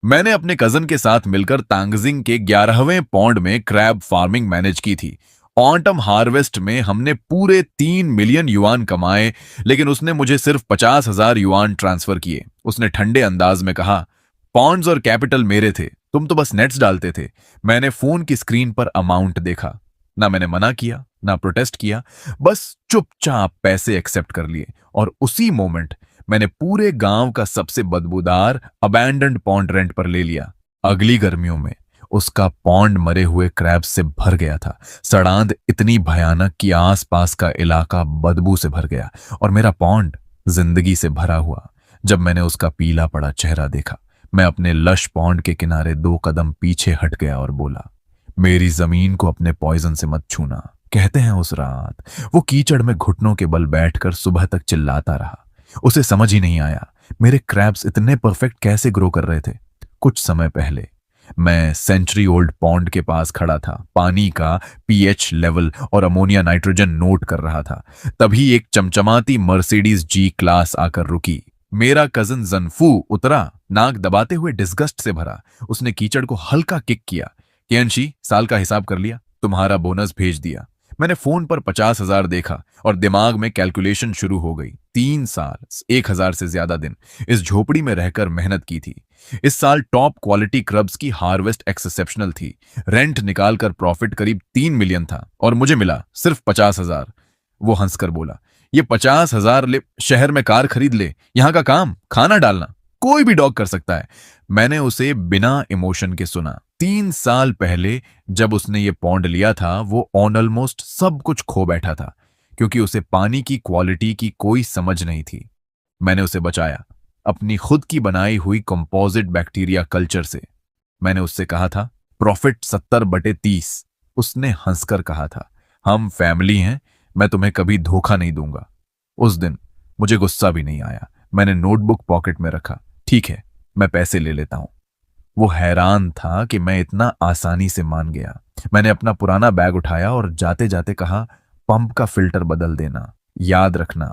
मैंने अपने कजन के साथ मिलकर तांगजिंग के 11वें पौंड में क्रैब फार्मिंग मैनेज की थी। ऑटम हार्वेस्ट में हमने पूरे 3 मिलियन युआन कमाए, लेकिन उसने मुझे सिर्फ 50,000 युआन ट्रांसफर किए। उसने ठंडे अंदाज में कहा, पॉन्ड्स और कैपिटल मेरे थे, तुम तो बस नेट्स डालते थे। मैंने फोन की स्क्रीन पर अमाउंट देखा। ना मैंने मना किया, ना प्रोटेस्ट किया, बस चुपचाप पैसे एक्सेप्ट कर लिए। और उसी मोमेंट मैंने पूरे गांव का सबसे बदबूदार अबैंडन्ड पॉन्ड रेंट पर ले लिया। अगली गर्मियों में उसका पॉन्ड मरे हुए क्रैब्स से भर गया था। सड़ांध इतनी भयानक कि आसपास का इलाका बदबू से भर गया और मेरा पॉन्ड जिंदगी से भरा हुआ। जब मैंने उसका पीला पड़ा चेहरा देखा, मैं अपने लश पॉन्ड के किनारे 2 कदम पीछे हट गया और बोला, मेरी जमीन को अपने पॉइजन से मत छूना। कहते हैं उस रात वो कीचड़ में घुटनों के बल बैठकर सुबह तक चिल्लाता रहा। उसे समझ ही नहीं आया मेरे क्रैब्स इतने परफेक्ट कैसे ग्रो कर रहे थे। कुछ समय पहले मैं सेंचुरी ओल्ड पॉन्ड के पास खड़ा था, पानी का पीएच लेवल और अमोनिया नाइट्रोजन नोट कर रहा था। तभी एक चमचमाती मर्सिडीज जी क्लास आकर रुकी। मेरा कजन जनफू उतरा, नाक दबाते हुए डिस्गस्ट से भरा। उसने कीचड़ को हल्का किक किया। केंशी, साल का हिसाब कर लिया, तुम्हारा बोनस भेज दिया। मैंने फोन पर 50,000 देखा और दिमाग में कैलकुलेशन शुरू हो गई। 3 साल, 1,000 से ज्यादा दिन इस झोपड़ी में रहकर मेहनत की थी। इस साल टॉप क्वालिटी क्रब्स की हार्वेस्ट एक्सेप्शनल थी। रेंट निकालकर प्रॉफिट करीब 3 मिलियन था और मुझे मिला सिर्फ 50,000। वो हंसकर बोला, ये 50,000 ले शहर में कार खरीद ले, यहां का काम खाना डालना कोई भी डॉग कर सकता है। मैंने उसे बिना इमोशन के सुना। 3 साल पहले जब उसने ये पौंड लिया था, वो ऑन ऑलमोस्ट सब कुछ खो बैठा था, क्योंकि उसे पानी की क्वालिटी की कोई समझ नहीं थी। मैंने उसे बचाया अपनी खुद की बनाई हुई कंपोजिट बैक्टीरिया कल्चर से। मैंने उससे कहा था, प्रॉफिट 70/30। उसने हंसकर कहा था, हम फैमिली हैं, मैं तुम्हें कभी धोखा नहीं दूंगा। उस दिन मुझे गुस्सा भी नहीं आया। मैंने नोटबुक पॉकेट में रखा। ठीक है, मैं पैसे ले लेता हूं। वो हैरान था कि मैं इतना आसानी से मान गया। मैंने अपना पुराना बैग उठाया और जाते जाते कहा, पंप का फिल्टर बदल देना, याद रखना।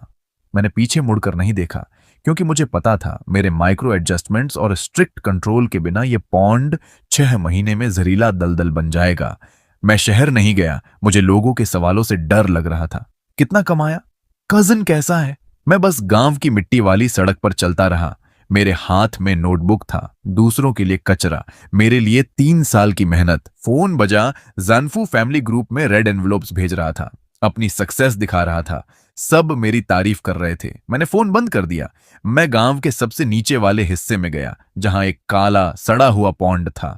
मैंने पीछे मुड़कर नहीं देखा, क्योंकि मुझे पता था मेरे माइक्रो एडजस्टमेंट्स और स्ट्रिक्ट कंट्रोल के बिना ये पॉन्ड 6 महीने में जहरीला दलदल बन जाएगा। मैं शहर नहीं गया, मुझे लोगों के सवालों से डर लग रहा था। कितना कमाया? कजन कैसा है? मैं बस गांव की मिट्टी वाली सड़क पर चलता रहा। मेरे हाथ में नोटबुक था, दूसरों के लिए कचरा, मेरे लिए 3 साल की मेहनत। फोन बजा। जानफू फैमिली ग्रुप में रेड एनवलप्स भेज रहा था, अपनी सक्सेस दिखा रहा था। सब मेरी तारीफ कर रहे थे। मैंने फोन बंद कर दिया। मैं गांव के सबसे नीचे वाले हिस्से में गया, जहां एक काला सड़ा हुआ पॉन्ड था।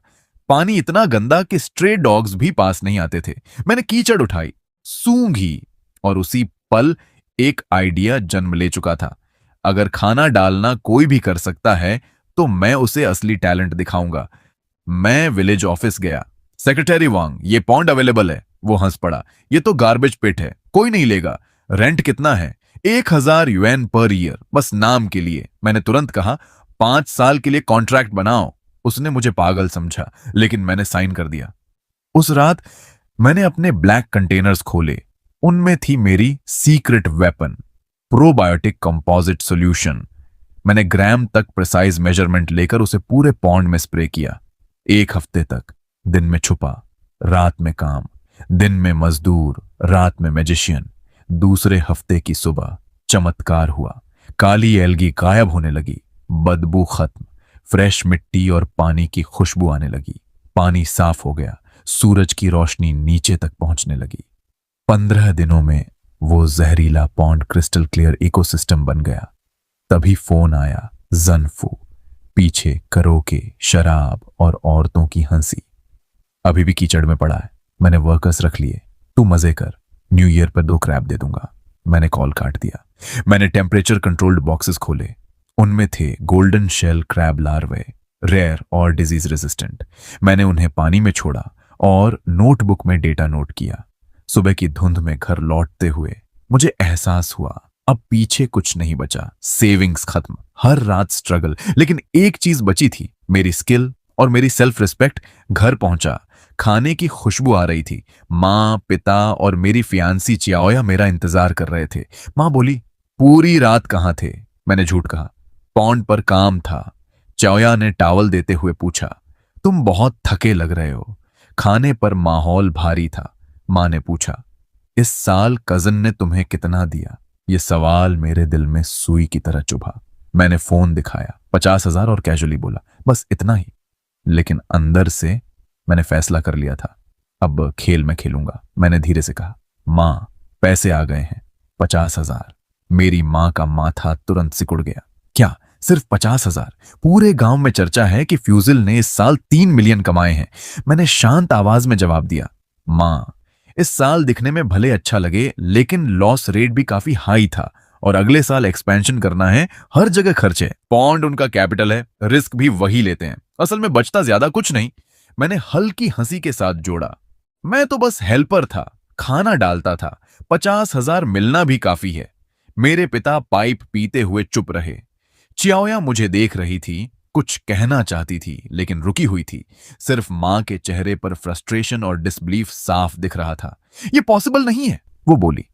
पानी इतना गंदा कि स्ट्रे डॉग्स भी पास नहीं आते थे। मैंने कीचड़ उठाई, सूंघी, और उसी पल एक आइडिया जन्म ले चुका था। अगर खाना डालना कोई भी कर सकता है, तो मैं उसे असली टैलेंट दिखाऊंगा। मैं विलेज ऑफिस गया। सेक्रेटरी वांग, ये पॉन्ड अवेलेबल है। वो हंस पड़ा, ये तो गार्बेज पिट है, कोई नहीं लेगा। रेंट कितना है? 1,000 युएन पर ईयर, बस नाम के लिए। मैंने तुरंत कहा, 5 साल के लिए कॉन्ट्रैक्ट बनाओ। उसने मुझे पागल समझा, लेकिन मैंने साइन कर दिया। उस रात मैंने अपने ब्लैक कंटेनर्स खोले। उनमें थी मेरी secret weapon, probiotic composite solution. मैंने ग्राम तक प्रिसाइज मेजरमेंट लेकर उसे पूरे पॉन्ड में स्प्रे किया। 1 हफ्ते तक, दिन में छुपा, रात में काम, दिन में मजदूर, रात में मैजिशियन। दूसरे हफ्ते की सुबह चमत्कार हुआ। काली एल्गी गायब होने लगी, बदबू खत्म, फ्रेश मिट्टी और पानी की खुशबू आने लगी। पानी साफ हो गया, सूरज की रोशनी नीचे तक पहुंचने लगी। 15 दिनों में वो जहरीला पॉन्ड क्रिस्टल क्लियर इकोसिस्टम बन गया। तभी फोन आया, जनफू। पीछे करोके, शराब और औरतों की हंसी। अभी भी कीचड़ में पड़ा है, मैंने वर्कर्स रख लिए, तू मजे कर, न्यू ईयर पर 2 क्रैब दे दूंगा। मैंने कॉल काट दिया। मैंने टेम्परेचर कंट्रोल्ड बॉक्सेस खोले। उनमें थे गोल्डन शेल क्रैब लार्वे, रेयर और डिजीज रेजिस्टेंट। मैंने उन्हें पानी में छोड़ा और नोटबुक में डेटा नोट किया। सुबह की धुंध में घर लौटते हुए मुझे एहसास हुआ, अब पीछे कुछ नहीं बचा। सेविंग्स खत्म, हर रात स्ट्रगल, लेकिन एक चीज बची थी, मेरी स्किल और मेरी सेल्फ रिस्पेक्ट। घर पहुंचा, खाने की खुशबू आ रही थी। माँ, पिता और मेरी फियांसी चियाओया मेरा इंतजार कर रहे थे। माँ बोली, पूरी रात कहाँ थे? मैंने झूठ कहा, पॉन्ड पर काम था। चाओया ने टॉवल देते हुए पूछा। तुम बहुत थके लग रहे हो। खाने पर माहौल भारी था। माँ ने पूछा, इस साल कजन ने तुम्हें कितना दिया? ये सवाल मेरे दिल में सुई की तरह चुभा। मैंने फोन दिखाया, 50,000, और कैजुअली बोला, बस इतना ही। लेकिन अंदर से मैंने फैसला कर लिया था, अब खेल मैं खेलूंगा। मैंने धीरे से कहा, माँ, पैसे आ गए हैं, 50,000। मेरी माँ का माथा तुरंत सिकुड़ गया। क्या, सिर्फ 50,000? पूरे गांव में चर्चा है कि फ्यूजिल ने इस साल 3 मिलियन कमाए हैं। मैंने शांत आवाज में जवाब दिया, माँ, इस साल दिखने में भले अच्छा लगे, लेकिन लॉस रेट भी काफी हाई था और अगले साल एक्सपेंशन करना है, हर जगह खर्च है। पॉन्ड उनका कैपिटल है, रिस्क भी वही लेते हैं। असल में बचता ज्यादा कुछ नहीं। मैंने हल्की हंसी के साथ जोड़ा, मैं तो बस हेल्पर था, खाना डालता था। 50,000 मिलना भी काफी है। मेरे पिता पाइप पीते हुए चुप रहे। चियाओया मुझे देख रही थी, कुछ कहना चाहती थी लेकिन रुकी हुई थी। सिर्फ मां के चेहरे पर फ्रस्ट्रेशन और डिसबिलीफ साफ दिख रहा था। यह पॉसिबल नहीं है, वो बोली।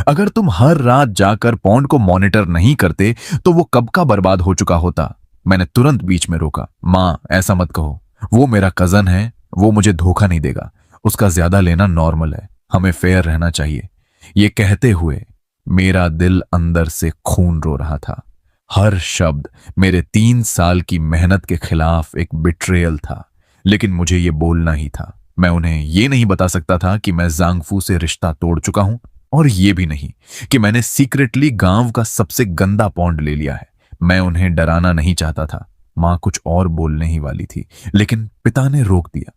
अगर तुम हर रात जाकर पॉन्ड को मॉनिटर नहीं करते तो वो कब का बर्बाद हो चुका होता। मैंने तुरंत बीच में रोका, मां, ऐसा मत कहो। वो मेरा कजन है, वो मुझे धोखा नहीं देगा। उसका ज्यादा लेना नॉर्मल है, हमें फेयर रहना चाहिए। ये कहते हुए मेरा दिल अंदर से खून रो रहा था। हर शब्द मेरे 3 साल की मेहनत के खिलाफ एक बिट्रेयल था। लेकिन मुझे ये बोलना ही था। मैं उन्हें ये नहीं बता सकता था कि मैं जांगफू से रिश्ता तोड़ चुका हूं, और ये भी नहीं कि मैंने सीक्रेटली गांव का सबसे गंदा पॉन्ड ले लिया है। मैं उन्हें डराना नहीं चाहता था। मां कुछ और बोलने ही वाली थी, लेकिन पिता ने रोक दिया।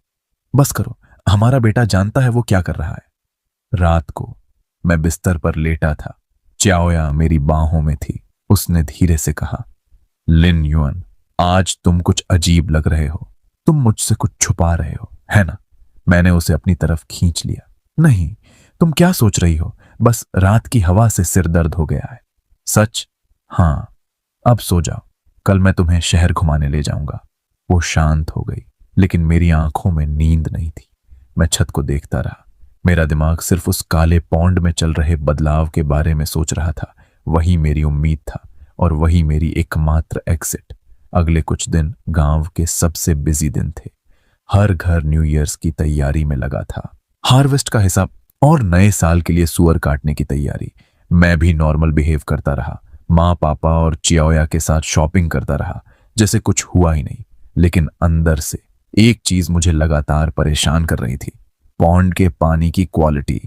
बस करो, हमारा बेटा जानता है वो क्या कर रहा है। रात को मैं बिस्तर पर लेटा था। चाओया मेरी बाहों में थी। उसने धीरे से कहा, लिन युअन, आज तुम कुछ अजीब लग रहे हो। तुम मुझसे कुछ छुपा रहे हो, है ना? मैंने उसे अपनी तरफ खींच लिया। नहीं, तुम क्या सोच रही हो? बस रात की हवा से सिर दर्द हो गया है। सच? हाँ। अब सो जाओ, कल मैं तुम्हें शहर घुमाने ले जाऊंगा। वो शांत हो गई, लेकिन मेरी आंखों में नींद नहीं थी। मैं छत को देखता रहा। मेरा दिमाग सिर्फ उस काले पॉन्ड में चल रहे बदलाव के बारे में सोच रहा था। वही मेरी उम्मीद था और वही मेरी एकमात्र एग्जिट। अगले कुछ दिन गांव के सबसे बिजी दिन थे। हर घर न्यू ईयर्स की तैयारी में लगा था, हार्वेस्ट का हिसाब और नए साल के लिए सुअर काटने की तैयारी। मैं भी नॉर्मल बिहेव करता रहा, माँ, पापा और चियाओया के साथ शॉपिंग करता रहा, जैसे कुछ हुआ ही नहीं। लेकिन अंदर से एक चीज मुझे लगातार परेशान कर रही थी, पॉन्ड के पानी की क्वालिटी।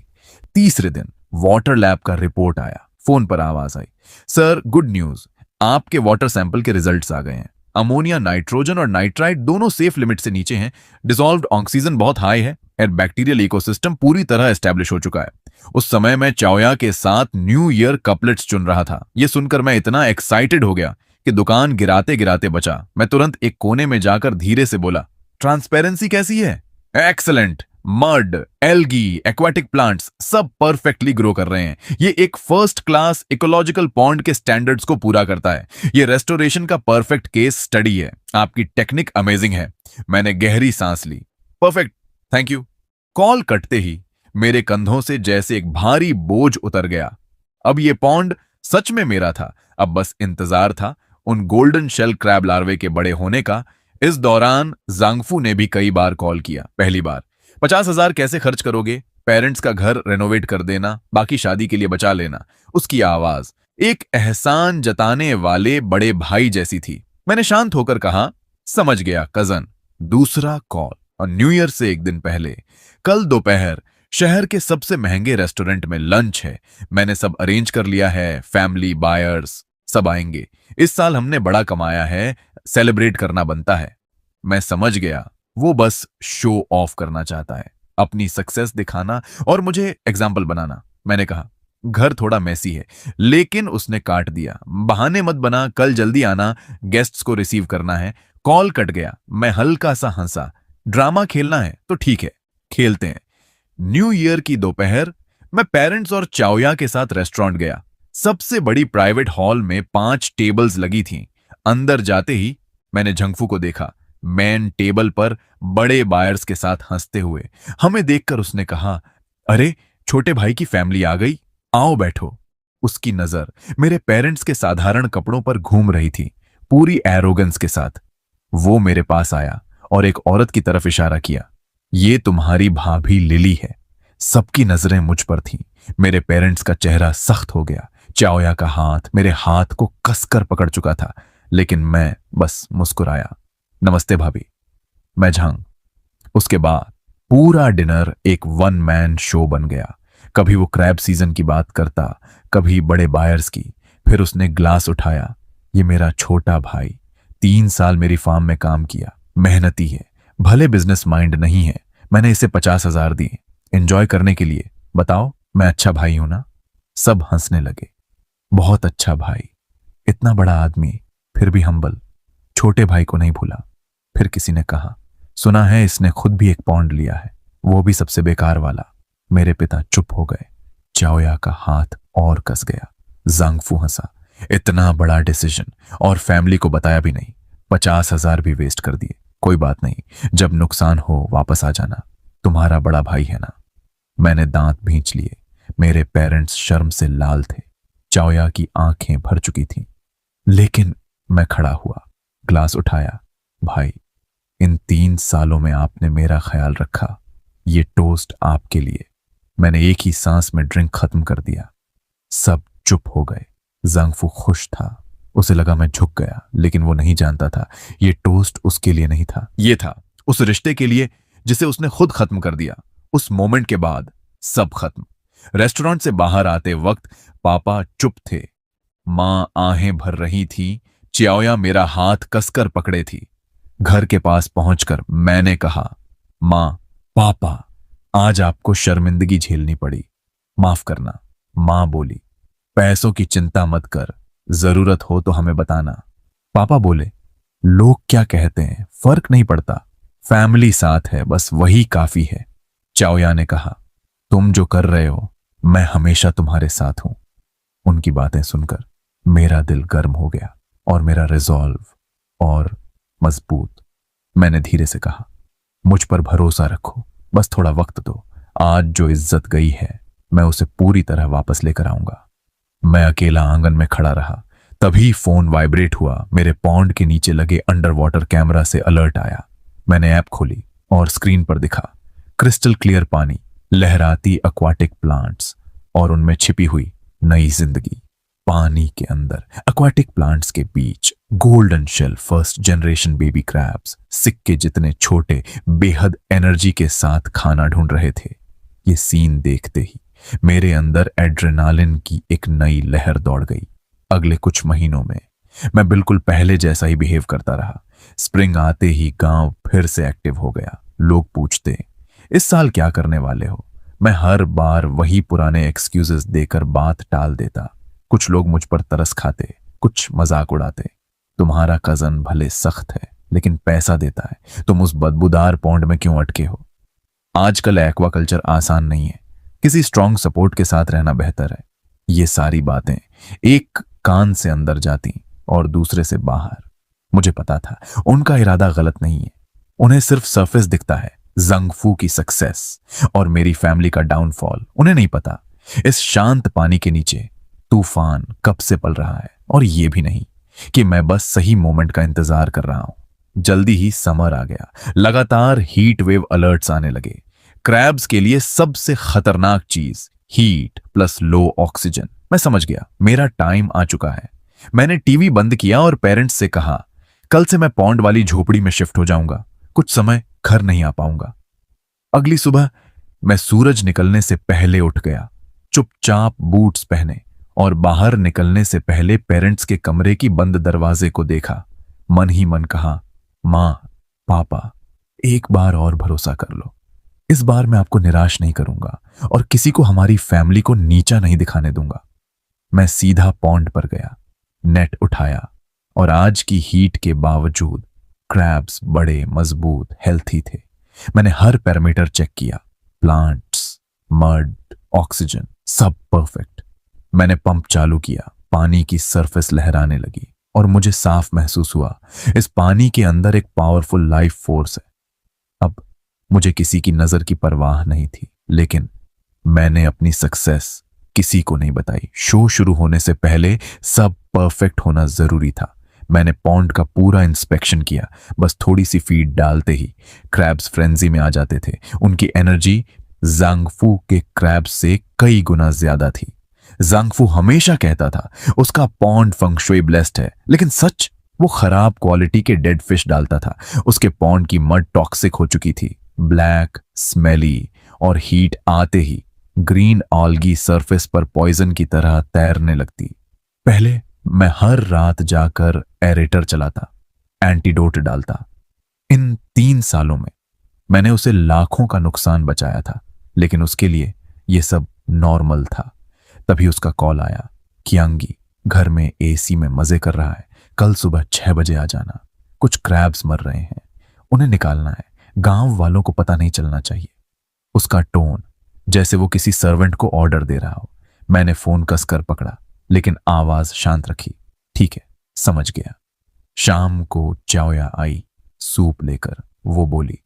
तीसरे दिन वाटर लैब का रिपोर्ट आया। फोन पर आवाज आई, सर, गुड न्यूज, आपके वाटर सैंपल के रिजल्ट्स आ गए हैं। अमोनिया, नाइट्रोजन और नाइट्राइट दोनों सेफ लिमिट से नीचे हैं। डिसॉल्व्ड ऑक्सीजन बहुत हाई है और बैक्टीरियल इकोसिस्टम पूरी तरह एस्टेब्लिश हो चुका है। उस समय मैं चाओया के साथ न्यू ईयर कपलेट्स चुन रहा था। यह सुनकर मैं इतना एक्साइटेड हो गया कि दुकान गिराते गिराते बचा। मैं तुरंत एक कोने में जाकर धीरे से बोला, ट्रांसपेरेंसी कैसी है? Excellent. Mud, algae, aquatic plants सब परफेक्टली ग्रो कर रहे हैं। ये एक फर्स्ट क्लास इकोलॉजिकल पॉन्ड के स्टैंडर्ड्स को पूरा करता है। ये रेस्टोरेशन का परफेक्ट केस स्टडी है। आपकी टेक्निक अमेजिंग है। मैंने गहरी सांस ली। Perfect, thank you. कॉल कटते ही मेरे कंधों से जैसे एक भारी बोझ उतर गया। अब ये पॉन्ड सच में मेरा था। अब बस इंतजार था उन गोल्डन शेल क्रैब लार्वे के बड़े होने का। इस दौरान जांगफू ने भी कई बार कॉल किया। पहली बार, 50,000 कैसे खर्च करोगे? पेरेंट्स का घर रेनोवेट कर देना, बाकी शादी के लिए बचा लेना। उसकी आवाज एक एहसान जताने वाले बड़े भाई जैसी थी। मैंने शांत होकर कहा, समझ गया कजन। दूसरा कॉल, और न्यू ईयर से एक दिन पहले, कल दोपहर शहर के सबसे महंगे रेस्टोरेंट में लंच है। मैंने सब अरेंज कर लिया है, फैमिली, बायर्स सब आएंगे। इस साल हमने बड़ा कमाया है, सेलिब्रेट करना बनता है। मैं समझ गया वो बस शो ऑफ करना चाहता है, अपनी सक्सेस दिखाना और मुझे एग्जाम्पल बनाना। मैंने कहा, घर थोड़ा मैसी है, लेकिन उसने काट दिया, बहाने मत बना, कल जल्दी आना, गेस्ट्स को रिसीव करना है। कॉल कट गया। मैं हल्का सा हंसा। ड्रामा खेलना है तो ठीक है, खेलते हैं। न्यू ईयर की दोपहर मैं पेरेंट्स और चाओया के साथ रेस्टोरेंट गया। सबसे बड़ी प्राइवेट हॉल में 5 टेबल्स लगी थीं। अंदर जाते ही मैंने झंगफू को देखा, मेन टेबल पर बड़े बायर्स के साथ हंसते हुए। हमें देखकर उसने कहा, अरे, छोटे भाई की फैमिली आ गई, आओ बैठो। उसकी नजर मेरे पेरेंट्स के साधारण कपड़ों पर घूम रही थी, पूरी एरोगेंस के साथ। वो मेरे पास आया और एक औरत की तरफ इशारा किया। ये तुम्हारी भाभी लिली है। सबकी नजरें मुझ पर थीं। मेरे पेरेंट्स का चेहरा सख्त हो गया। चाओया का हाथ मेरे हाथ को कसकर पकड़ चुका था, लेकिन मैं बस मुस्कुराया। नमस्ते भाभी, मैं झांग। उसके बाद पूरा डिनर एक वन मैन शो बन गया। कभी वो क्रैब सीजन की बात करता, कभी बड़े बायर्स की। फिर उसने ग्लास उठाया। ये मेरा छोटा भाई, 3 साल मेरी फार्म में काम किया, मेहनती है, भले बिजनेस माइंड नहीं है। मैंने इसे 50,000 दिए एंजॉय करने के लिए। बताओ, मैं अच्छा भाई हूं ना? सब हंसने लगे। बहुत अच्छा भाई, इतना बड़ा आदमी, फिर भी हम्बल, छोटे भाई को नहीं भूला। फिर किसी ने कहा, सुना है इसने खुद भी एक पॉन्ड लिया है, वो भी सबसे बेकार वाला। मेरे पिता चुप हो गए। चाओया का हाथ और कस गया। जांगफू हंसा। इतना बड़ा डिसीजन और फैमिली को बताया भी नहीं। 50,000 भी वेस्ट कर दिए। कोई बात नहीं, जब नुकसान हो वापस आ जाना। तुम्हारा बड़ा भाई है ना। मैंने दांत भींच लिए। मेरे पेरेंट्स शर्म से लाल थे। चाओया की आंखें भर चुकी थीं। लेकिन मैं खड़ा हुआ, ग्लास उठाया। भाई, इन 3 सालों में आपने मेरा ख्याल रखा। ये टोस्ट आपके लिए। मैंने एक ही सांस में ड्रिंक खत्म कर दिया। सब चुप हो गए। जांगफू खुश था। उसे लगा मैं झुक गया, लेकिन वो नहीं जानता था ये टोस्ट उसके लिए नहीं था। ये था उस रिश्ते के लिए जिसे उसने खुद खत्म कर दिया। उस मोमेंट के बाद सब खत्म। रेस्टोरेंट से बाहर आते वक्त पापा चुप थे। मां आहें भर रही थी। चाओया मेरा हाथ कसकर पकड़े थी। घर के पास पहुंचकर मैंने कहा, मां, पापा, आज आपको शर्मिंदगी झेलनी पड़ी, माफ करना। मां बोली, पैसों की चिंता मत कर, जरूरत हो तो हमें बताना। पापा बोले, लोग क्या कहते हैं फर्क नहीं पड़ता, फैमिली साथ है, बस वही काफी है। चाओया ने कहा, तुम जो कर रहे हो मैं हमेशा तुम्हारे साथ हूं। उनकी बातें सुनकर मेरा दिल गर्म हो गया और मेरा रिजॉल्व और मजबूत। मैंने धीरे से कहा, मुझ पर भरोसा रखो, बस थोड़ा वक्त दो। आज जो इज्जत गई है मैं उसे पूरी तरह वापस लेकर आऊंगा। मैं अकेला आंगन में खड़ा रहा। तभी फोन वाइब्रेट हुआ। मेरे पॉन्ड के नीचे लगे अंडर वाटर कैमरा से अलर्ट आया। मैंने ऐप खोली और स्क्रीन पर दिखा क्रिस्टल क्लियर पानी, लहराती एक्वाटिक प्लांट्स और उनमें छिपी हुई नई जिंदगी। पानी के अंदर एक्वाटिक प्लांट्स के बीच golden shell first generation baby crabs, सिक्के जितने छोटे, बेहद एनर्जी के साथ खाना ढूंढ रहे थे। ये सीन देखते ही मेरे अंदर एड्रेनालिन की एक नई लहर दौड़ गई। अगले कुछ महीनों में मैं बिल्कुल पहले जैसा ही बिहेव करता रहा। स्प्रिंग आते ही गांव फिर से एक्टिव हो गया। लोग पूछते, इस साल क्या करने वाले हो? मैं हर बार वही पुराने एक्सक्यूजेस देकर बात टाल देता। कुछ लोग मुझ पर तरस खाते, कुछ मजाक उड़ाते। तुम्हारा कजन भले सख्त है लेकिन पैसा देता है, तुम उस बदबूदार पौंड में क्यों अटके हो? आजकल एक्वाकल्चर आसान नहीं है, किसी स्ट्रांग सपोर्ट के साथ रहना बेहतर है। ये सारी बातें एक कान से अंदर जाती और दूसरे से बाहर। मुझे पता था उनका इरादा गलत नहीं है, उन्हें सिर्फ सरफेस दिखता है। जांगफू की सक्सेस और मेरी फैमिली का डाउनफॉल उन्हें नहीं पता। इस शांत पानी के नीचे तूफान कब से पल रहा है, और ये भी नहीं कि मैं बस सही मोमेंट का इंतजार कर रहा हूं। जल्दी ही समर आ गया। लगातार हीट वेव अलर्ट्स आने लगे। क्रैब्स के लिए सबसे खतरनाक चीज हीट प्लस लो ऑक्सीजन। मैं समझ गया मेरा टाइम आ चुका है। मैंने टीवी बंद किया और पेरेंट्स से कहा, कल से मैं पौंड वाली झोपड़ी में शिफ्ट हो जाऊंगा, कुछ समय घर नहीं आ पाऊंगा। अगली सुबह मैं सूरज निकलने से पहले उठ गया, चुपचाप बूट्स पहने, और बाहर निकलने से पहले पेरेंट्स के कमरे की बंद दरवाजे को देखा। मन ही मन कहा, मां, पापा, एक बार और भरोसा कर लो। इस बार मैं आपको निराश नहीं करूंगा और किसी को हमारी फैमिली को नीचा नहीं दिखाने दूंगा। मैं सीधा पॉन्ड पर गया, नेट उठाया, और आज की हीट के बावजूद क्रैब्स बड़े, मजबूत, हेल्थी थे। मैंने हर पैरामीटर चेक किया, प्लांट्स, मड, ऑक्सीजन, सब परफेक्ट। मैंने पंप चालू किया, पानी की सरफेस लहराने लगी और मुझे साफ महसूस हुआ इस पानी के अंदर एक पावरफुल लाइफ फोर्स है। अब मुझे किसी की नजर की परवाह नहीं थी, लेकिन मैंने अपनी सक्सेस किसी को नहीं बताई। शो शुरू होने से पहले सब परफेक्ट होना जरूरी था। मैंने पॉन्ड का पूरा इंस्पेक्शन किया। बस थोड़ी सी फीड डालते ही क्रैब्स फ्रेंजी में आ जाते थे। उनकी एनर्जी जांगफू के क्रैब्स से कई गुना ज्यादा थी। जांगफू हमेशा कहता था उसका पॉन्ड फंगशुई ब्लेस्ड है, लेकिन सच, वो खराब क्वालिटी के डेड फिश डालता था। उसके पॉन्ड की मड टॉक्सिक हो चुकी थी, ब्लैक, स्मेली, और हीट आते ही ग्रीन ऑल्गी सरफेस पर पॉइजन की तरह तैरने लगती। पहले मैं हर रात जाकर एरेटर चलाता, एंटीडोट डालता। इन 3 सालों में मैंने उसे लाखों का नुकसान बचाया था, लेकिन उसके लिए यह सब नॉर्मल था। तभी उसका कॉल आया, कियांगी घर में एसी में मजे कर रहा है, कल सुबह 6 बजे आ जाना। कुछ क्रैब्स मर रहे हैं, उन्हें निकालना है, गांव वालों को पता नहीं चलना चाहिए। उसका टोन जैसे वो किसी सर्वेंट को ऑर्डर दे रहा हो। मैंने फोन कसकर पकड़ा, लेकिन आवाज शांत रखी। ठीक है, समझ गया। शाम को चावया आई सूप लेकर। वो बोली,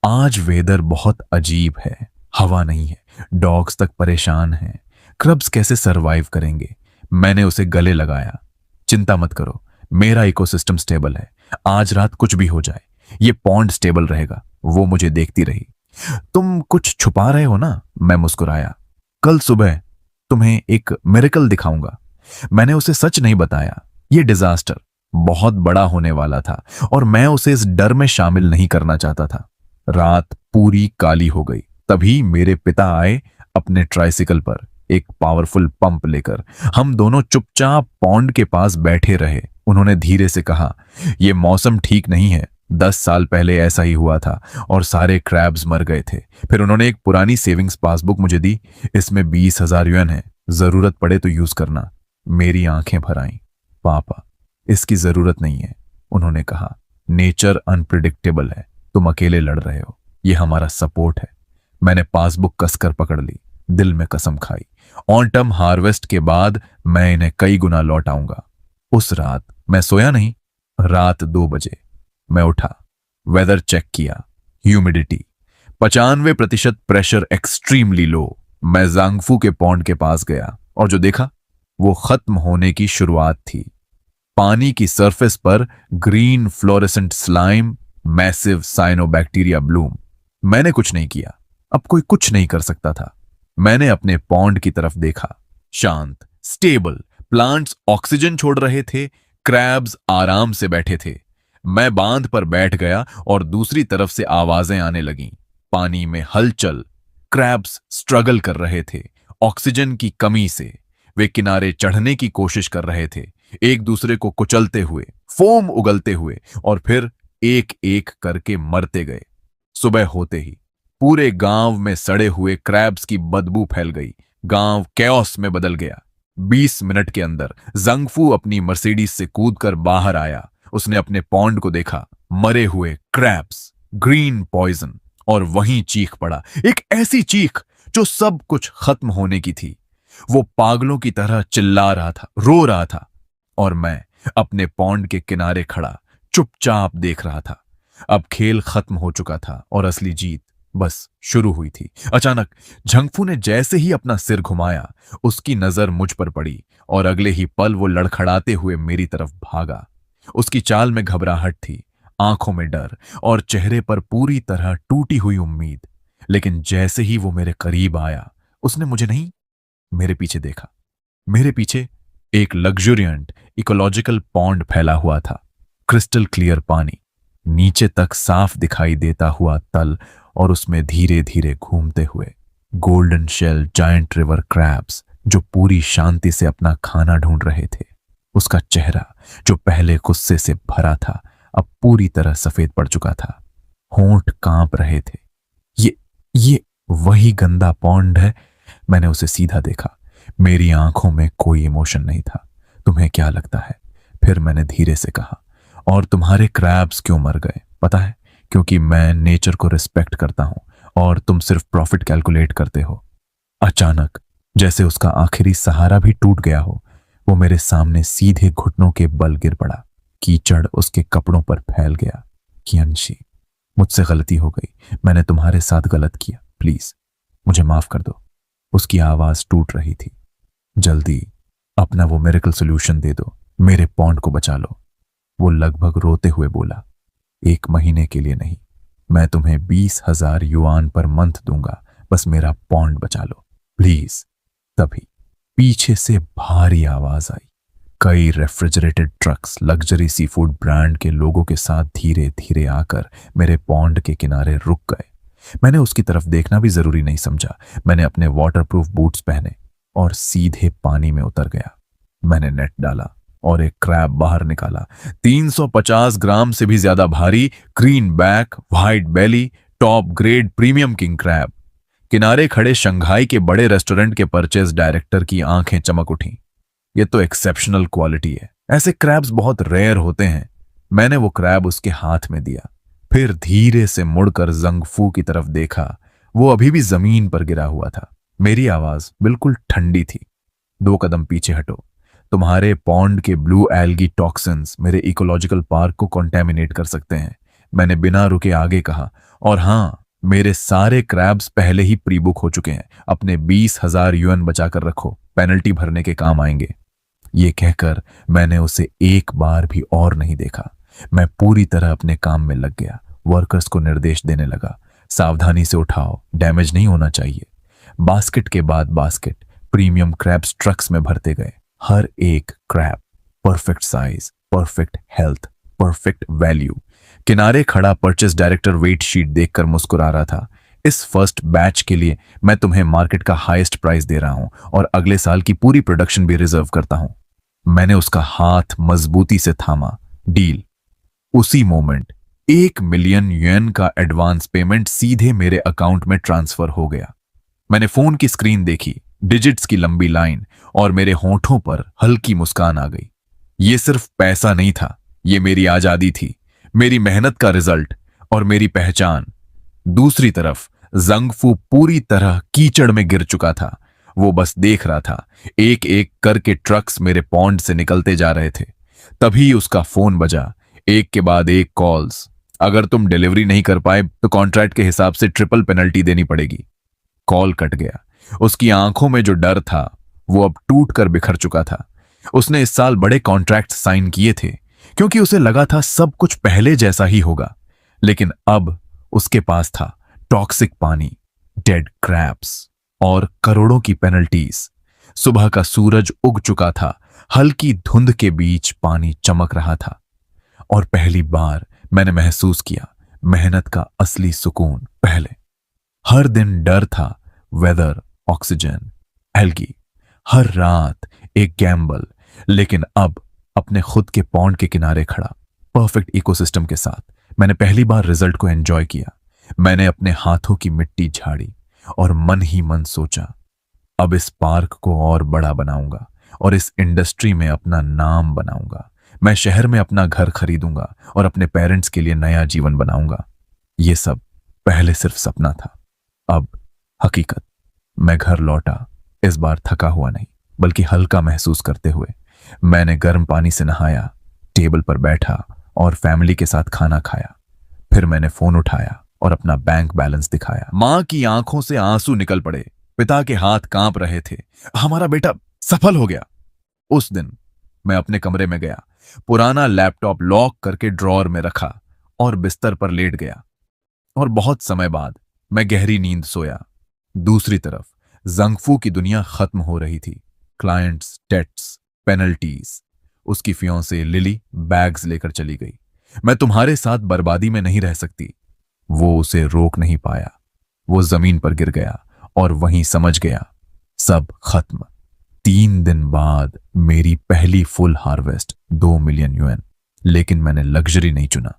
आज वेदर बहुत अजीब है, हवा नहीं है, डॉग्स तक परेशान हैं, क्रब्स कैसे सरवाइव करेंगे। मैंने उसे गले लगाया। चिंता मत करो, मेरा इकोसिस्टम स्टेबल है, आज रात कुछ भी हो जाए ये पॉन्ड स्टेबल रहेगा। वो मुझे देखती रही। तुम कुछ छुपा रहे हो ना? मैं मुस्कुराया। कल सुबह तुम्हें एक मिरेकल दिखाऊंगा। मैंने उसे सच नहीं बताया। यह डिजास्टर बहुत बड़ा होने वाला था और मैं उसे इस डर में शामिल नहीं करना चाहता था। रात पूरी काली हो गई। तभी मेरे पिता आए अपने ट्राइसिकल पर, एक पावरफुल पंप लेकर। हम दोनों चुपचाप पॉन्ड के पास बैठे रहे। उन्होंने धीरे से कहा, यह मौसम ठीक नहीं है, 10 साल पहले ऐसा ही हुआ था और सारे क्रैब्स मर गए थे। फिर उन्होंने एक पुरानी सेविंग्स पासबुक मुझे दी। इसमें 20,000 युएन है, जरूरत पड़े तो यूज करना। मेरी आंखें भर आईं। पापा, इसकी जरूरत नहीं है, उन्होंने कहा। नेचर अनप्रिडिक्टेबल है, तुम अकेले लड़ रहे हो, यह हमारा सपोर्ट है। मैंने पासबुक कसकर पकड़ ली, दिल में कसम खाई, ऑटम हार्वेस्ट के बाद मैं इन्हें कई गुना लौट आऊंगा। उस रात मैं सोया नहीं। रात 2 बजे मैं उठा, वेदर चेक किया, ह्यूमिडिटी 95%, प्रेशर एक्सट्रीमली लो। मैं जांगफू के पॉन्ड के पास गया और जो देखा वो खत्म होने की शुरुआत थी। पानी की सरफेस पर green fluorescent slime, massive cyanobacteria Bloom. मैंने कुछ नहीं किया, अब कोई कुछ नहीं कर सकता था। मैंने अपने पॉन्ड की तरफ देखा, शांत, स्टेबल, प्लांट्स ऑक्सीजन छोड़ रहे थे, क्रैब्स आराम से बैठे थे। मैं बांध पर बैठ गया और दूसरी तरफ से आवाजें आने लगीं। पानी में हलचल, क्रैब्स स्ट्रगल कर रहे थे ऑक्सीजन की कमी से। वे किनारे चढ़ने की कोशिश कर रहे थे, एक दूसरे को कुचलते हुए, फोम उगलते हुए, और फिर एक एक करके मरते गए। सुबह होते ही पूरे गांव में सड़े हुए क्रैब्स की बदबू फैल गई। गांव कैओस में बदल गया। 20 मिनट के अंदर जंगफू अपनी मर्सिडीज से कूदकर बाहर आया। उसने अपने पॉन्ड को देखा, मरे हुए क्रैब्स, ग्रीन पॉइजन, और वहीं चीख पड़ा, एक ऐसी चीख जो सब कुछ खत्म होने की थी। वो पागलों की तरह चिल्ला रहा था, रो रहा था, और मैं अपने पॉन्ड के किनारे खड़ा चुपचाप देख रहा था। अब खेल खत्म हो चुका था और असली जीत बस शुरू हुई थी। अचानक झंगफू ने जैसे ही अपना सिर घुमाया, उसकी नजर मुझ पर पड़ी और अगले ही पल वो लड़खड़ाते हुए मेरी तरफ भागा। उसकी चाल में घबराहट थी, आंखों में डर और चेहरे पर पूरी तरह टूटी हुई उम्मीद। लेकिन जैसे ही वो मेरे करीब आया, उसने मुझे नहीं, मेरे पीछे देखा। मेरे पीछे एक लग्जूरियंट इकोलॉजिकल पॉन्ड फैला हुआ था, क्रिस्टल क्लियर पानी, नीचे तक साफ दिखाई देता हुआ तल, और उसमें धीरे धीरे घूमते हुए golden shell giant river crabs जो पूरी शांति से अपना खाना ढूंढ रहे थे। उसका चेहरा जो पहले गुस्से से भरा था, अब पूरी तरह सफेद पड़ चुका था। होंठ कांप रहे थे। ये वही गंदा पॉन्ड है। मैंने उसे सीधा देखा। मेरी आंखों में कोई इमोशन नहीं था। तुम्हें क्या लगता है? फिर मैंने धीरे से कहा, और तुम्हारे क्रैब्स क्यों मर गए? पता है, क्योंकि मैं नेचर को रिस्पेक्ट करता हूं और तुम सिर्फ प्रॉफिट कैलकुलेट करते हो। अचानक जैसे उसका आखिरी सहारा भी टूट गया हो, वो मेरे सामने सीधे घुटनों के बल गिर पड़ा। कीचड़ उसके कपड़ों पर फैल गया। कियांशी, मुझसे गलती हो गई, मैंने तुम्हारे साथ गलत किया, प्लीज मुझे माफ कर दो। उसकी आवाज टूट रही थी। जल्दी अपना वो मिरेकल सॉल्यूशन दे दो, मेरे पॉन्ड को बचा लो। वो लगभग रोते हुए बोला, 1 महीने के लिए नहीं, मैं तुम्हें 20,000 युआन पर मंथ दूंगा, बस मेरा पॉन्ड बचा लो प्लीज। तभी पीछे से भारी आवाज आई। कई refrigerated trucks luxury sea food brand के लोगों के साथ धीरे धीरे आकर मेरे पॉन्ड के किनारे रुक गए। मैंने उसकी तरफ देखना भी जरूरी नहीं समझा। मैंने अपने वाटरप्रूफ बूट्स पहने और सीधे पानी में उतर गया। मैंने नेट डाला और एक क्रैब बाहर निकाला। 350 ग्राम से भी ज्यादा भारी, green back, white belly, top grade premium king crab. किनारे खड़े शंघाई के बड़े रेस्टोरेंट के परचेज डायरेक्टर की आंखें चमक उठीं। ये तो एक्सेप्शनल क्वालिटी है, ऐसे क्रैब्स बहुत रेयर होते हैं। मैंने वो क्रैब उसके हाथ में दिया, फिर धीरे से मुड़कर जंगफू की तरफ देखा। वो अभी भी जमीन पर गिरा हुआ था। मेरी आवाज बिल्कुल ठंडी थी, 2 कदम पीछे हटो। तुम्हारे पॉन्ड के ब्लू एल्गी टॉक्सिन्स मेरे इकोलॉजिकल पार्क को कॉन्टेमिनेट कर सकते हैं, मैंने बिना रुके आगे कहा। और हाँ, मेरे सारे क्रैब्स पहले ही प्री बुक हो चुके हैं। अपने 20,000 युएन बचाकर रखो, पेनल्टी भरने के काम आएंगे। ये कहकर मैंने उसे एक बार भी और नहीं देखा। मैं पूरी तरह अपने काम में लग गया। वर्कर्स को निर्देश देने लगा, सावधानी से उठाओ, डैमेज नहीं होना चाहिए। बास्केट के बाद बास्केट प्रीमियम क्रैब्स ट्रक्स में भरते गए। हर एक crab perfect size, perfect health, perfect value. किनारे खड़ा परचेस डायरेक्टर वेट शीट देखकर मुस्कुरा रहा था। इस फर्स्ट बैच के लिए मैं तुम्हें मार्केट का हाईएस्ट प्राइस दे रहा हूं और अगले साल की पूरी प्रोडक्शन भी रिजर्व करता हूं। मैंने उसका हाथ मजबूती से थामा। डील। उसी मोमेंट 1 मिलियन युएन का एडवांस पेमेंट सीधे मेरे अकाउंट में ट्रांसफर हो गया। मैंने फोन की स्क्रीन देखी, डिजिट्स की लंबी लाइन, और मेरे होंठों पर हल्की मुस्कान आ गई। ये सिर्फ पैसा नहीं था, ये मेरी आजादी थी, मेरी मेहनत का रिजल्ट और मेरी पहचान। दूसरी तरफ जंगफू पूरी तरह कीचड़ में गिर चुका था। वो बस देख रहा था। एक एक करके ट्रक्स मेरे पॉन्ड से निकलते जा रहे थे। तभी उसका फोन बजा, एक के बाद एक कॉल्स। अगर तुम डिलीवरी नहीं कर पाए तो कॉन्ट्रैक्ट के हिसाब से ट्रिपल पेनल्टी देनी पड़ेगी। कॉल कट गया। उसकी आंखों में जो डर था वो अब टूट कर बिखर चुका था। उसने इस साल बड़े कॉन्ट्रैक्ट साइन किए थे क्योंकि उसे लगा था सब कुछ पहले जैसा ही होगा, लेकिन अब उसके पास था टॉक्सिक पानी, डेड क्रैब्स और करोड़ों की पेनल्टीज। सुबह का सूरज उग चुका था, हल्की धुंध के बीच पानी चमक रहा था और पहली बार मैंने महसूस किया मेहनत का असली सुकून। पहले हर दिन डर था, वेदर, ऑक्सीजन, एल्गी, हर रात एक गैम्बल, लेकिन अब अपने खुद के पॉन्ड के किनारे खड़ा, परफेक्ट इकोसिस्टम के साथ, मैंने पहली बार रिजल्ट को एंजॉय किया। मैंने अपने हाथों की मिट्टी झाड़ी और मन ही मन सोचा, अब इस पार्क को और बड़ा बनाऊंगा और इस इंडस्ट्री में अपना नाम बनाऊंगा। मैं शहर में अपना घर खरीदूंगा और अपने पेरेंट्स के लिए नया जीवन बनाऊंगा। ये सब पहले सिर्फ सपना था, अब हकीकत। मैं घर लौटा, इस बार थका हुआ नहीं बल्कि हल्का महसूस करते हुए। मैंने गर्म पानी से नहाया, टेबल पर बैठा और फैमिली के साथ खाना खाया। फिर मैंने फोन उठाया और अपना बैंक बैलेंस दिखाया। मां की आंखों से आंसू निकल पड़े, पिता के हाथ कांप रहे थे। हमारा बेटा सफल हो गया। उस दिन मैं अपने कमरे में गया, पुराना लैपटॉप लॉक करके ड्रॉअर में रखा और बिस्तर पर लेट गया और बहुत समय बाद मैं गहरी नींद सोया। दूसरी तरफ जंगफू की दुनिया खत्म हो रही थी। Clients, dates, penalties. उसकी फियांसे लिली बैग्स लेकर चली गई। मैं तुम्हारे साथ बर्बादी में नहीं रह सकती। वो उसे रोक नहीं पाया। वो जमीन पर गिर गया और वहीं समझ गया, सब खत्म। 3 दिन बाद मेरी पहली फुल हार्वेस्ट 2 मिलियन युएन। लेकिन मैंने लग्जरी नहीं चुना।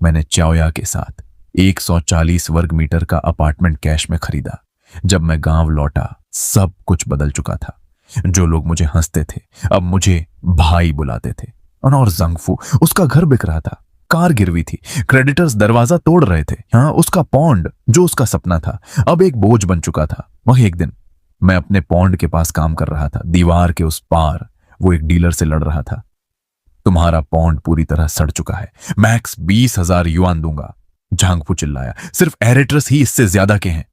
मैंने चाओया के साथ 140 वर्ग मीटर का अपार्टमेंट कैश में खरीदा। जब मैं गांव लौटा, सब कुछ बदल चुका था। जो लोग मुझे हंसते थे अब मुझे भाई बुलाते थे। और जंगफू, उसका घर बिक रहा था, कार गिरवी थी, क्रेडिटर्स दरवाजा तोड़ रहे थे। हाँ, उसका पॉन्ड जो उसका सपना था अब एक बोझ बन चुका था। वही एक दिन मैं अपने पॉन्ड के पास काम कर रहा था। दीवार के उस पार वो एक डीलर से लड़ रहा था। तुम्हारा पॉन्ड पूरी तरह सड़ चुका है, मैक्स 20,000 युआन दूंगा। झांगफू चिल्लाया, सिर्फ एरेट्रस ही इससे ज्यादा के हैं।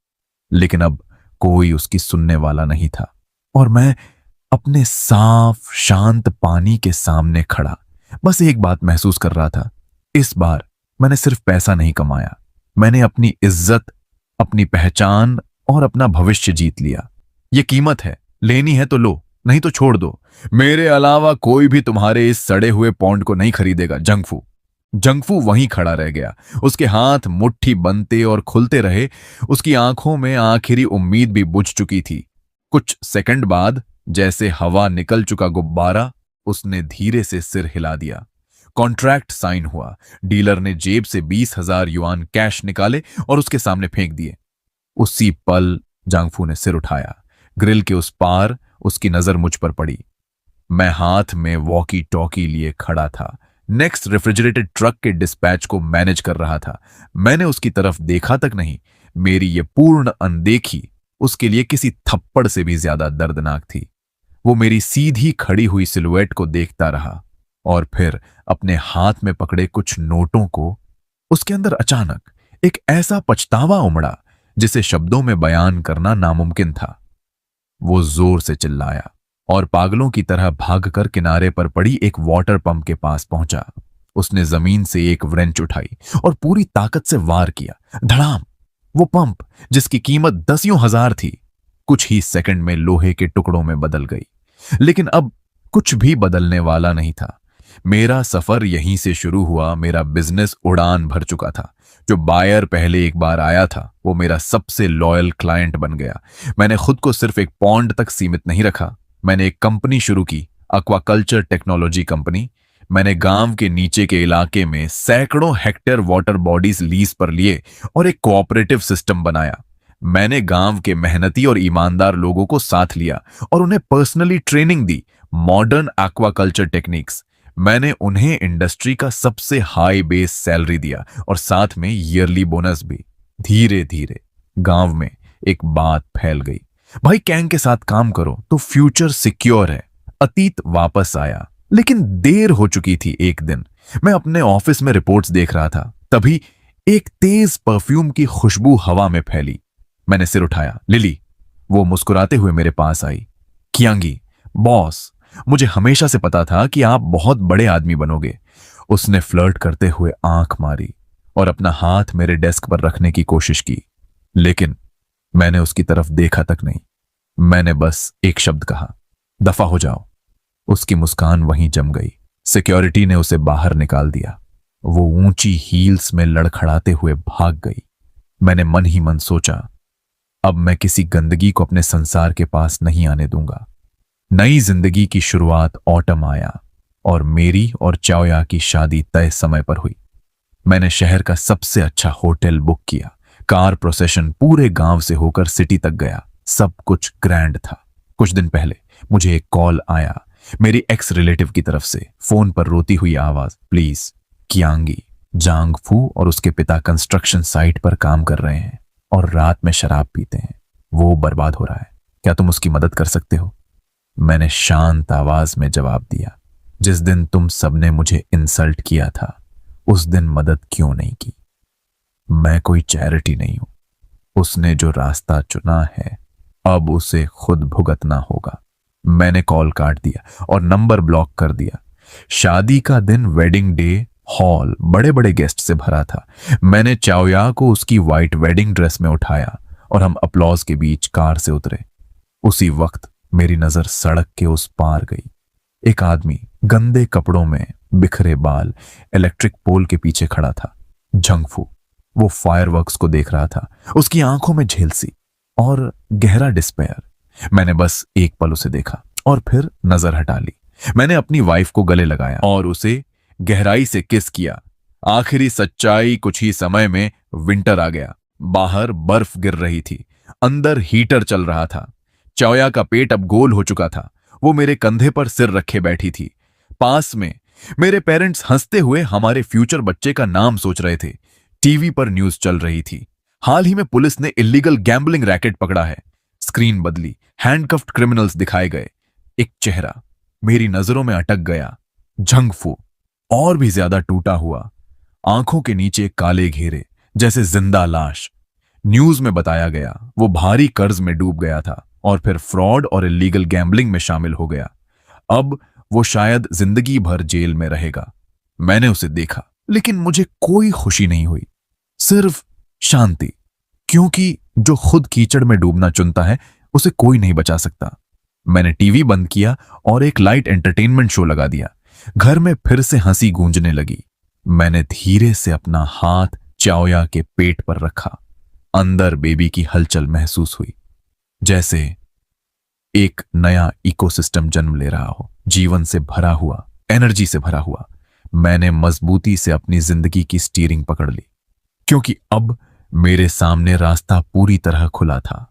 लेकिन अब कोई उसकी सुनने वाला नहीं था और मैं अपने साफ शांत पानी के सामने खड़ा, बस एक बात महसूस कर रहा था, इस बार मैंने सिर्फ पैसा नहीं कमाया, मैंने अपनी इज्जत, अपनी पहचान और अपना भविष्य जीत लिया। ये कीमत है, लेनी है तो लो, नहीं तो छोड़ दो। मेरे अलावा कोई भी तुम्हारे इस सड़े हुए पौंड को नहीं खरीदेगा। जंगफू जंगफू वहीं खड़ा रह गया। उसके हाथ मुट्ठी बनते और खुलते रहे। उसकी आंखों में आखिरी उम्मीद भी बुझ चुकी थी। कुछ सेकंड बाद, जैसे हवा निकल चुका गुब्बारा, उसने धीरे से सिर हिला दिया। कॉन्ट्रैक्ट साइन हुआ। डीलर ने जेब से 20,000 युआन कैश निकाले और उसके सामने फेंक दिए। उसी पल जांगफू ने सिर उठाया। ग्रिल के उस पार उसकी नजर मुझ पर पड़ी। मैं हाथ में वॉकी टॉकी लिए खड़ा था, नेक्स्ट रेफ्रिजरेटेड ट्रक के डिस्पैच को मैनेज कर रहा था। मैंने उसकी तरफ देखा तक नहीं। मेरी ये पूर्ण अनदेखी उसके लिए किसी थप्पड़ से भी ज्यादा दर्दनाक थी। वो मेरी सीधी खड़ी हुई सिलुएट को देखता रहा और फिर अपने हाथ में पकड़े कुछ नोटों को। उसके अंदर अचानक एक ऐसा पछतावा उमड़ा जिसे शब्दों में बयान करना नामुमकिन था। वो जोर से चिल्लाया और पागलों की तरह भागकर किनारे पर पड़ी एक वाटर पंप के पास पहुंचा। उसने जमीन से एक व्रेंच उठाई और पूरी ताकत से वार किया। धड़ाम! वो पंप, जिसकी कीमत 10,000 थी, कुछ ही सेकंड में लोहे के टुकड़ों में बदल गई। लेकिन अब कुछ भी बदलने वाला नहीं था। मेरा सफर यहीं से शुरू हुआ। मेरा बिजनेस उड़ान भर चुका था। जो बायर पहले एक बार आया था, वो मेरा सबसे लॉयल क्लाइंट बन गया। मैंने खुद को सिर्फ एक पॉन्ड तक सीमित नहीं रखा। मैंने एक कंपनी शुरू की, एक्वाकल्चर टेक्नोलॉजी कंपनी। मैंने गांव के नीचे के इलाके में सैकड़ों हेक्टेयर वाटर बॉडीज लीज पर लिए और एक कोऑपरेटिव सिस्टम बनाया। मैंने गांव के मेहनती और ईमानदार लोगों को साथ लिया और उन्हें पर्सनली ट्रेनिंग दी, मॉडर्न एक्वाकल्चर टेक्निक्स। मैंने उन्हें इंडस्ट्री का सबसे हाई बेस सैलरी दिया और साथ में ईयरली बोनस भी। धीरे धीरे गांव में एक बात फैल गई, भाई कैंग के साथ काम करो तो फ्यूचर सिक्योर है। अतीत वापस आया, लेकिन देर हो चुकी थी। एक दिन मैं अपने ऑफिस में रिपोर्ट्स देख रहा था, तभी एक तेज परफ्यूम की खुशबू हवा में फैली। मैंने सिर उठाया। लिली, वो मुस्कुराते हुए मेरे पास आई। कियांगी, बॉस, मुझे हमेशा से पता था कि आप बहुत बड़े आदमी बनोगे। उसने फ्लर्ट करते हुए आंख मारी और अपना हाथ मेरे डेस्क पर रखने की कोशिश की, लेकिन मैंने उसकी तरफ देखा तक नहीं। मैंने बस एक शब्द कहा, दफा हो जाओ। उसकी मुस्कान वहीं जम गई। सिक्योरिटी ने उसे बाहर निकाल दिया। वो ऊंची हील्स में लड़खड़ाते हुए भाग गई। मैंने मन ही मन सोचा, अब मैं किसी गंदगी को अपने संसार के पास नहीं आने दूंगा। नई जिंदगी की शुरुआत ऑटम आया और मेरी और चाओया की शादी तय समय पर हुई। मैंने शहर का सबसे अच्छा होटल बुक किया। कार प्रोसेशन पूरे गांव से होकर सिटी तक गया। सब कुछ ग्रैंड था। कुछ दिन पहले मुझे एक कॉल आया, मेरी एक्स रिलेटिव की तरफ से। फोन पर रोती हुई आवाज, प्लीज, कियांगी, जांगफू और उसके पिता कंस्ट्रक्शन साइट पर काम कर रहे हैं और रात में शराब पीते हैं। वो बर्बाद हो रहा है, क्या तुम उसकी मदद कर सकते हो? मैंने शांत आवाज में जवाब दिया, जिस दिन तुम सबने मुझे इंसल्ट किया था, उस दिन मदद क्यों नहीं की? मैं कोई चैरिटी नहीं हूं। उसने जो रास्ता चुना है, अब उसे खुद भुगतना होगा। मैंने कॉल काट दिया और नंबर ब्लॉक कर दिया। शादी का दिन, वेडिंग डे, हॉल बड़े बड़े गेस्ट से भरा था। मैंने चाओया को उसकी व्हाइट वेडिंग ड्रेस में उठाया और हम अपलॉज के बीच कार से उतरे। उसी वक्त मेरी नजर सड़क के उस पार गई। एक आदमी गंदे कपड़ों में, बिखरे बाल, इलेक्ट्रिक पोल के पीछे खड़ा था। जंगफू। वो फायरवर्क्स को देख रहा था। उसकी आंखों में झेलसी और गहरा डिस्पेयर। मैंने बस एक पल उसे देखा और फिर नजर हटा ली। मैंने अपनी वाइफ को गले लगाया और उसे गहराई से किस किया। आखिरी सच्चाई, कुछ ही समय में विंटर आ गया। बाहर बर्फ गिर रही थी, अंदर हीटर चल रहा था। चाओया का पेट अब गोल हो चुका था। वो मेरे कंधे पर सिर रखे बैठी थी। पास में मेरे पेरेंट्स हंसते हुए हमारे फ्यूचर बच्चे का नाम सोच रहे थे। टीवी पर न्यूज चल रही थी, हाल ही में पुलिस ने इलीगल गैम्बलिंग रैकेट पकड़ा है। स्क्रीन बदली, हैंडकफ्ड क्रिमिनल्स दिखाए गए। एक चेहरा मेरी नजरों में अटक गया, जंगफू, और भी ज्यादा टूटा हुआ, आंखों के नीचे काले घेरे, जैसे जिंदा लाश। न्यूज में बताया गया वो भारी कर्ज में डूब गया था और फिर फ्रॉड और इलीगल गैम्बलिंग में शामिल हो गया। अब वो शायद जिंदगी भर जेल में रहेगा। मैंने उसे देखा, लेकिन मुझे कोई खुशी नहीं हुई, सिर्फ शांति, क्योंकि जो खुद कीचड़ में डूबना चुनता है उसे कोई नहीं बचा सकता। मैंने टीवी बंद किया और एक लाइट एंटरटेनमेंट शो लगा दिया। घर में फिर से हंसी गूंजने लगी। मैंने धीरे से अपना हाथ चाओया के पेट पर रखा। अंदर बेबी की हलचल महसूस हुई, जैसे एक नया इकोसिस्टम जन्म ले रहा हो, जीवन से भरा हुआ, एनर्जी से भरा हुआ। मैंने मजबूती से अपनी जिंदगी की स्टीयरिंग पकड़ ली, क्योंकि अब मेरे सामने रास्ता पूरी तरह खुला था।